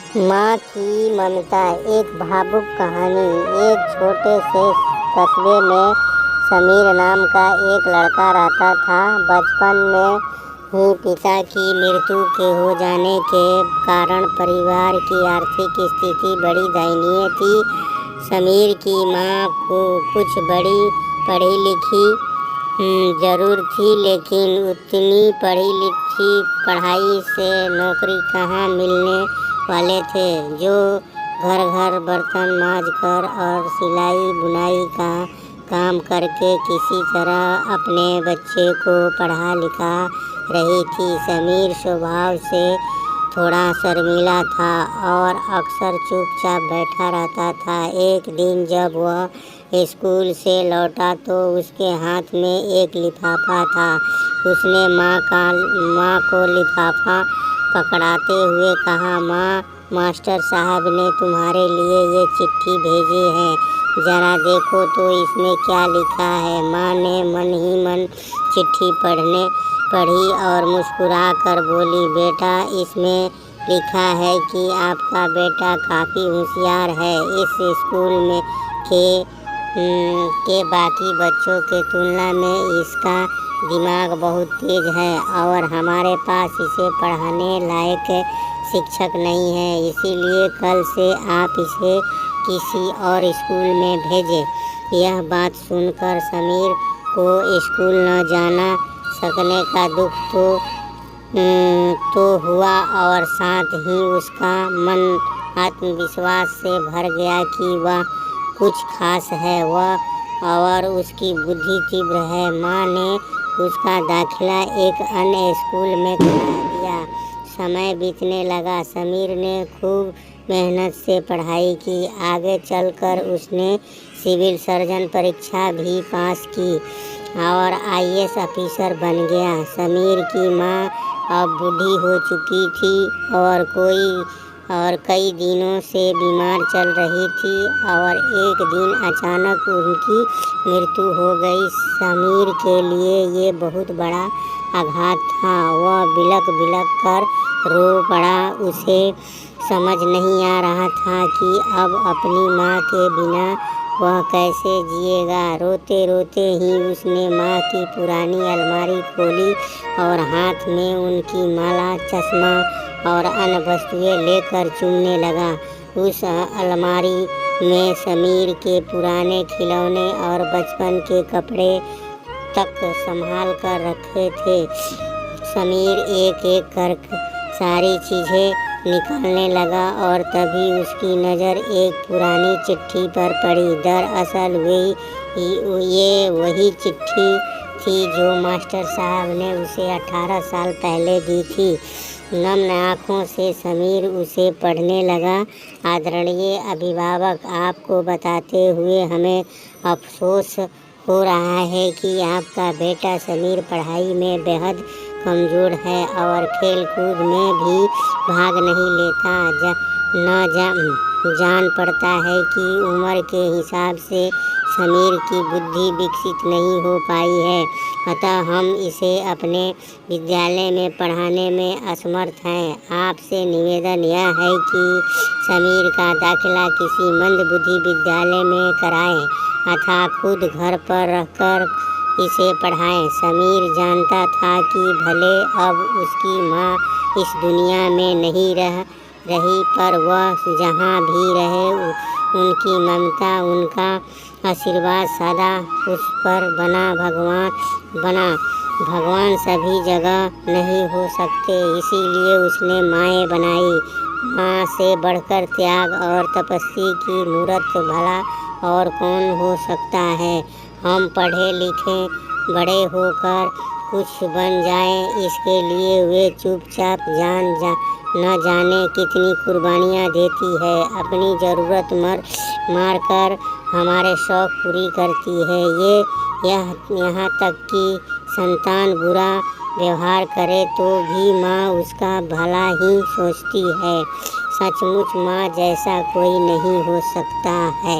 माँ की ममता। एक भावुक कहानी। एक छोटे से कस्बे में समीर नाम का एक लड़का रहता था। बचपन में ही पिता की मृत्यु के हो जाने के कारण परिवार की आर्थिक स्थिति बड़ी दयनीय थी। समीर की माँ को कुछ बड़ी पढ़ी लिखी जरूर थी, लेकिन उतनी पढ़ी लिखी पढ़ाई से नौकरी कहाँ मिलने वाले थे। जो घर घर बर्तन मांज कर और सिलाई बुनाई का काम करके किसी तरह अपने बच्चे को पढ़ा लिखा रही थी। समीर स्वभाव से थोड़ा शर्मीला था और अक्सर चुपचाप बैठा रहता था। एक दिन जब वह स्कूल से लौटा तो उसके हाथ में एक लिफाफा था। उसने माँ को लिफाफा पकड़ाते हुए कहा, माँ, मास्टर साहब ने तुम्हारे लिए ये चिट्ठी भेजी है, ज़रा देखो तो इसमें क्या लिखा है। माँ ने मन ही मन चिट्ठी पढ़ी और मुस्कुरा कर बोली, बेटा, इसमें लिखा है कि आपका बेटा काफ़ी होशियार है। इस स्कूल में के बाकी बच्चों के तुलना में इसका दिमाग बहुत तेज है और हमारे पास इसे पढ़ाने लायक शिक्षक नहीं है, इसीलिए कल से आप इसे किसी और स्कूल में भेजें। यह बात सुनकर समीर को स्कूल न जाना सकने का दुख तो हुआ और साथ ही उसका मन आत्मविश्वास से भर गया कि वह कुछ खास है और उसकी बुद्धि तीव्र है। माँ ने उसका दाखिला एक अन्य स्कूल में करा दिया। समय बीतने लगा। समीर ने खूब मेहनत से पढ़ाई की। आगे चलकर उसने सिविल सर्जन परीक्षा भी पास की और IAS ऑफिसर बन गया। समीर की माँ अब बूढ़ी हो चुकी थी और कई दिनों से बीमार चल रही थी और एक दिन अचानक उनकी मृत्यु हो गई। समीर के लिए ये बहुत बड़ा आघात था। वह बिलख बिलख कर रो पड़ा। उसे समझ नहीं आ रहा था कि अब अपनी माँ के बिना वह कैसे जिएगा। रोते रोते ही उसने माँ की पुरानी अलमारी खोली और हाथ में उनकी माला, चश्मा और अन्य वस्तुएं लेकर चुनने लगा। उस अलमारी में समीर के पुराने खिलौने और बचपन के कपड़े तक संभाल कर रखे थे। समीर एक एक कर सारी चीज़ें निकालने लगा और तभी उसकी नज़र एक पुरानी चिट्ठी पर पड़ी। दरअसल ये वही चिट्ठी थी जो मास्टर साहब ने उसे 18 साल पहले दी थी। नम आँखों से समीर उसे पढ़ने लगा। आदरणीय अभिभावक, आपको बताते हुए हमें अफसोस हो रहा है कि आपका बेटा समीर पढ़ाई में बेहद कमज़ोर है और खेल कूद में भी भाग नहीं लेता। जान पड़ता है कि उम्र के हिसाब से समीर की बुद्धि विकसित नहीं हो पाई है, अतः हम इसे अपने विद्यालय में पढ़ाने में असमर्थ हैं। आपसे निवेदन यह है कि समीर का दाखिला किसी मंदबुद्धि विद्यालय में कराएं अथवा खुद घर पर रहकर इसे पढ़ाएं। समीर जानता था कि भले अब उसकी माँ इस दुनिया में नहीं रही, पर वह जहाँ भी रहे उनकी ममता, उनका आशीर्वाद सदा उस पर बना। भगवान सभी जगह नहीं हो सकते, इसीलिए उसने माएँ बनाई। माँ से बढ़कर त्याग और तपस्वी की मूर्त भला और कौन हो सकता है। हम पढ़े लिखे बड़े होकर कुछ बन जाएं, इसके लिए वे चुपचाप न जाने कितनी कुर्बानियाँ देती है। अपनी ज़रूरत मार कर हमारे शौक़ पूरी करती है। यहाँ तक कि संतान बुरा व्यवहार करे तो भी माँ उसका भला ही सोचती है। सचमुच माँ जैसा कोई नहीं हो सकता है।